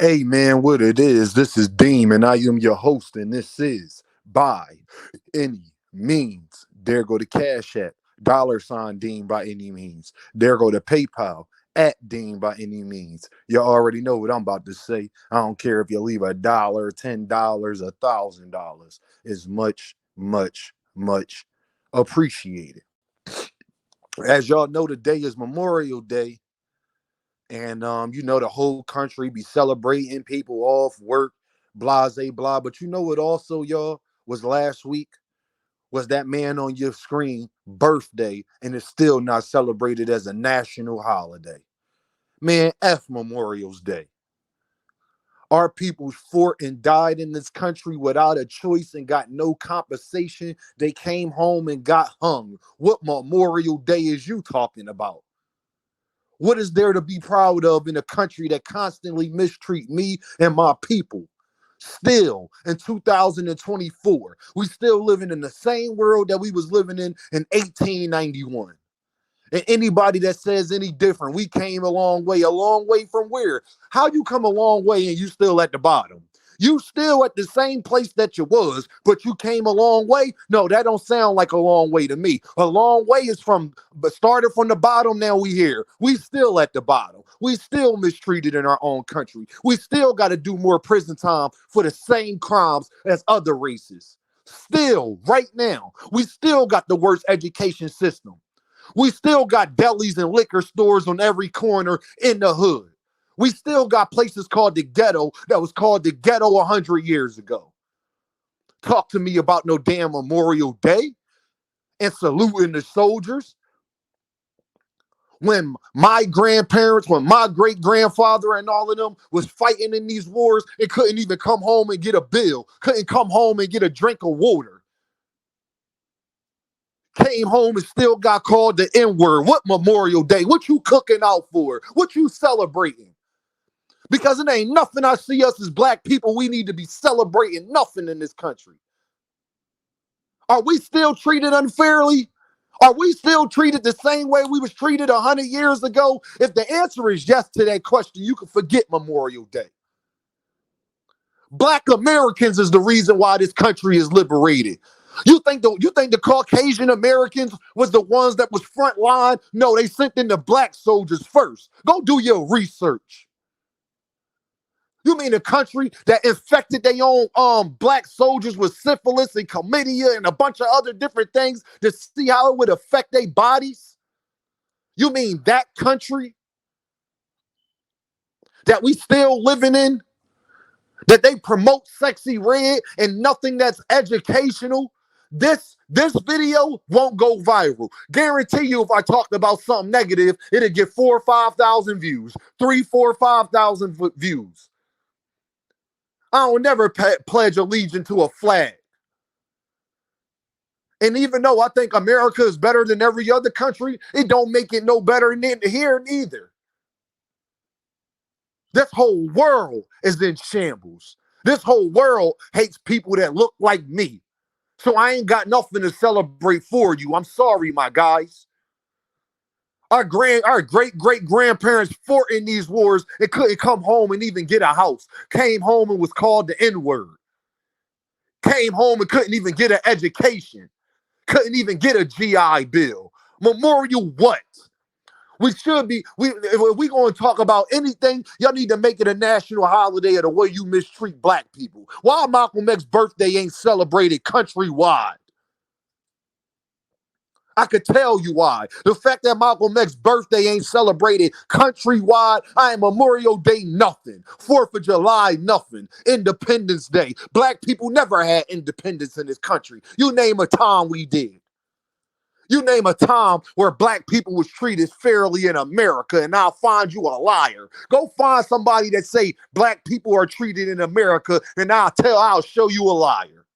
Hey man, what it is? This is Deem, and I am your host, and this is By Any Means. There go the Cash App, $ Deem by any means. There go the PayPal at Deem by any means. You already know what I'm about to say. I don't care if you leave $1, $10, $1,000. It's much, much, much appreciated. As y'all know, today is Memorial Day. And the whole country be celebrating, people off work, blase blah. But you know what also, y'all, was last week? Was that man on your screen birthday, and it's still not celebrated as a national holiday. Man, F Memorial's Day. Our people fought and died in this country without a choice and got no compensation. They came home and got hung. What Memorial Day is you talking about? What is there to be proud of in a country that constantly mistreat me and my people? Still, in 2024, we still living in the same world that we was living in 1891. And anybody that says any different, we came a long way from where? How you come a long way and you still at the bottom? You still at the same place that you was, but you came a long way? No, that don't sound like a long way to me. A long way is but started from the bottom, now we here. We still at the bottom. We still mistreated in our own country. We still got to do more prison time for the same crimes as other races. Still, right now, we still got the worst education system. We still got delis and liquor stores on every corner in the hood. We still got places called the ghetto that was called the ghetto 100 years ago. Talk to me about no damn Memorial Day and saluting the soldiers. When my great grandfather and all of them was fighting in these wars, it couldn't even come home and get a bill, couldn't come home and get a drink of water. Came home and still got called the N-word. What Memorial Day? What you cooking out for? What you celebrating? Because it ain't nothing I see us as black people we need to be celebrating nothing in this country. Are we still treated unfairly? Are we still treated the same way we was treated 100 years ago? If the answer is yes to that question, you can forget Memorial Day. Black Americans is the reason why this country is liberated. You think the Caucasian Americans was the ones that was front line? No, they sent in the black soldiers first. Go do your research. You mean a country that infected their own black soldiers with syphilis and chlamydia and a bunch of other different things to see how it would affect their bodies? You mean that country that we still living in? That they promote sexy red and nothing that's educational? This video won't go viral. Guarantee you, if I talked about something negative, it'd get 4 or 5,000 views, 3, 4, 5,000 views. I don't never pledge allegiance to a flag. And even though I think America is better than every other country, it don't make it no better than here neither. This whole world is in shambles. This whole world hates people that look like me. So I ain't got nothing to celebrate for you. I'm sorry, my guys. Our great grandparents fought in these wars and couldn't come home and even get a house. Came home and was called the N-word. Came home and couldn't even get an education. Couldn't even get a GI Bill. Memorial what? We should be, if we going to talk about anything, y'all need to make it a national holiday of the way you mistreat black people. Why Malcolm X's birthday ain't celebrated countrywide? I could tell you why. The fact that Malcolm X's birthday ain't celebrated countrywide, I ain't Memorial Day, nothing. 4th of July, nothing. Independence Day. Black people never had independence in this country. You name a time we did. You name a time where black people was treated fairly in America, and I'll find you a liar. Go find somebody that say black people are treated in America, and I'll show you a liar.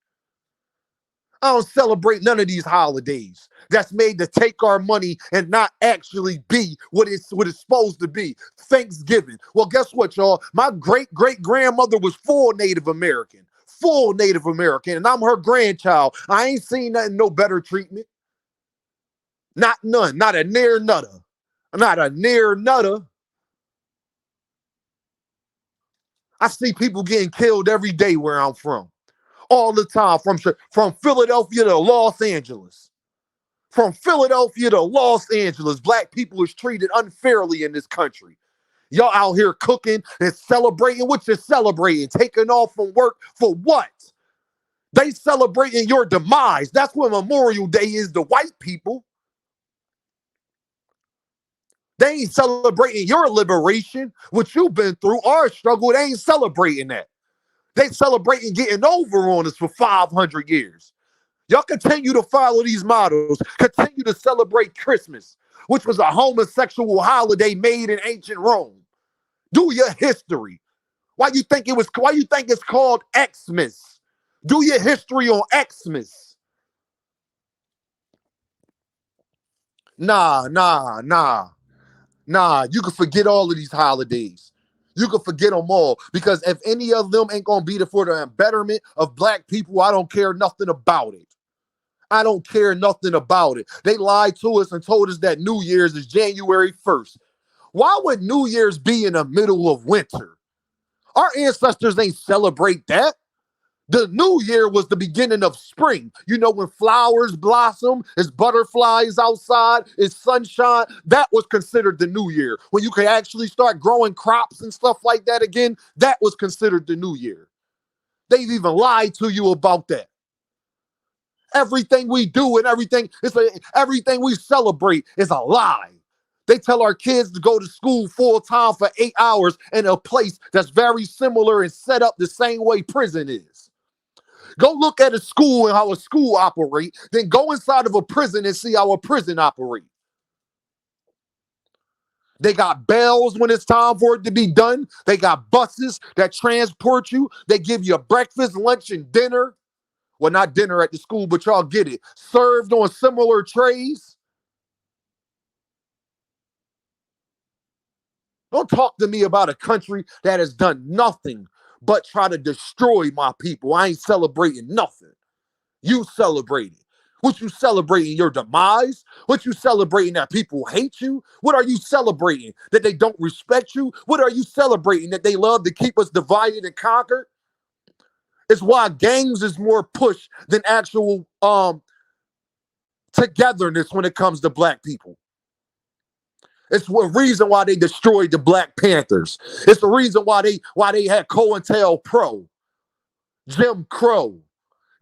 I don't celebrate none of these holidays that's made to take our money and not actually be what it's supposed to be. Thanksgiving. Well, guess what, y'all? My great-great-grandmother was full Native American. Full Native American, and I'm her grandchild. I ain't seen nothing, no better treatment. Not none. Not a near nutter. Not a near nutter. I see people getting killed every day where I'm from, all the time, from Philadelphia to Los Angeles. From Philadelphia to Los Angeles, black people is treated unfairly in this country. Y'all out here cooking and celebrating. What you celebrating? Taking off from work for what? They celebrating your demise. That's what Memorial Day is to white people. They ain't celebrating your liberation, what you've been through, our struggle. They ain't celebrating that. They celebrating getting over on us for 500 years. Y'all continue to follow these models. Continue to celebrate Christmas, which was a homosexual holiday made in ancient Rome. Do your history. Why you think it's called Xmas? Do your history on Xmas. Nah. You can forget all of these holidays. You can forget them all, because if any of them ain't gonna be for the betterment of black people, I don't care nothing about it. I don't care nothing about it. They lied to us and told us that New Year's is January 1st. Why would New Year's be in the middle of winter? Our ancestors ain't celebrate that. The new year was the beginning of spring. You know, when flowers blossom, it's butterflies outside, it's sunshine. That was considered the new year. When you could actually start growing crops and stuff like that again, that was considered the new year. They've even lied to you about that. Everything we do and everything we celebrate is a lie. They tell our kids to go to school full time for 8 hours in a place that's very similar and set up the same way prison is. Go look at a school and how a school operates, then go inside of a prison and see how a prison operates. They got bells when it's time for it to be done. They got buses that transport you. They give you a breakfast, lunch, and dinner. Well, not dinner at the school, but y'all get it. Served on similar trays. Don't talk to me about a country that has done nothing but try to destroy my people. I ain't celebrating nothing. You celebrating. What you celebrating? Your demise? What you celebrating? That people hate you? What are you celebrating? That they don't respect you? What are you celebrating? That they love to keep us divided and conquered? It's why gangs is more push than actual togetherness when it comes to black people. It's the reason why they destroyed the Black Panthers. It's the reason why they had COINTELPRO, Jim Crow,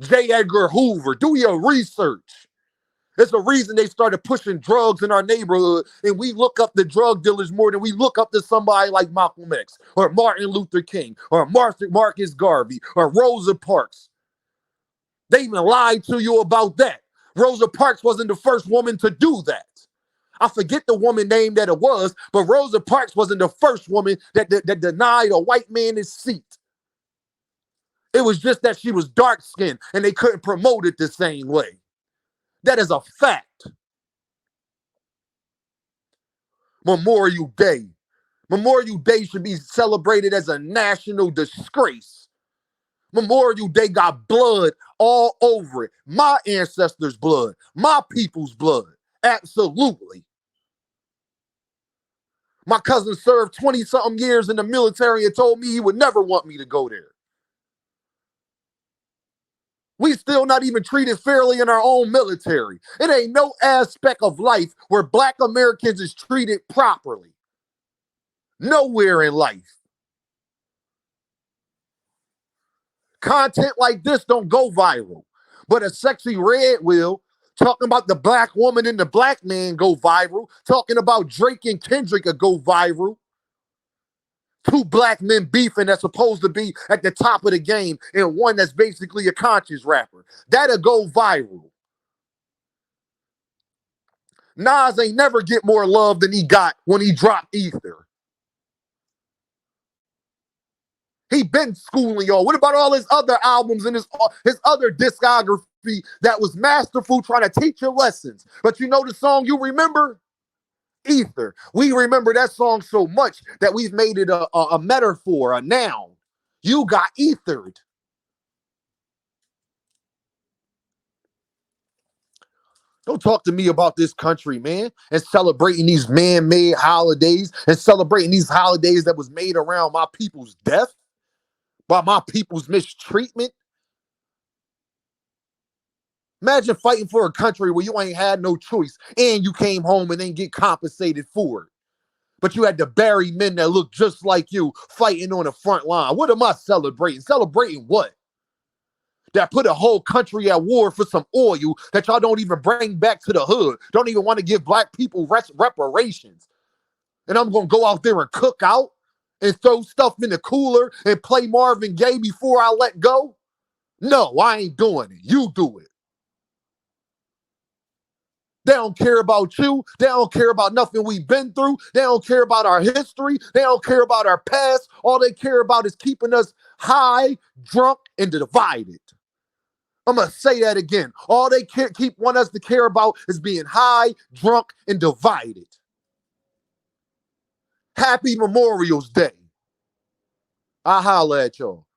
J. Edgar Hoover. Do your research. It's the reason they started pushing drugs in our neighborhood, and we look up the drug dealers more than we look up to somebody like Malcolm X or Martin Luther King or Marcus Garvey or Rosa Parks. They even lied to you about that. Rosa Parks wasn't the first woman to do that. I forget the woman name that it was, but Rosa Parks wasn't the first woman that denied a white man his seat. It was just that she was dark-skinned and they couldn't promote it the same way. That is a fact. Memorial Day. Memorial Day should be celebrated as a national disgrace. Memorial Day got blood all over it. My ancestors' blood. My people's blood. Absolutely. My cousin served 20-something years in the military and told me he would never want me to go there. We still not even treated fairly in our own military. It ain't no aspect of life where Black Americans is treated properly. Nowhere in life. Content like this don't go viral. But a sexy red will. Talking about the black woman and the black man go viral. Talking about Drake and Kendrick go viral. Two black men beefing that's supposed to be at the top of the game, and one that's basically a conscious rapper. That'll go viral. Nas ain't never get more love than he got when he dropped Ether. He been schooling y'all. What about all his other albums and his other discography that was masterful trying to teach you lessons? But you know the song you remember? Ether. We remember that song so much that we've made it a metaphor, a noun. You got ethered. Don't talk to me about this country, man, and celebrating these man-made holidays and celebrating these holidays that was made around my people's death. by my people's mistreatment? Imagine fighting for a country where you ain't had no choice and you came home and didn't get compensated for it. But you had to bury men that look just like you fighting on the front line. What am I celebrating? Celebrating what? That put a whole country at war for some oil that y'all don't even bring back to the hood. Don't even want to give black people reparations. And I'm going to go out there and cook out and throw stuff in the cooler and play Marvin Gaye before I let go? No, I ain't doing it. You do it. They don't care about you. They don't care about nothing we've been through. They don't care about our history. They don't care about our past. All they care about is keeping us high, drunk, and divided. I'm going to say that again. All they want us to care about is being high, drunk, and divided. Happy Memorial's Day. I'll holla at y'all.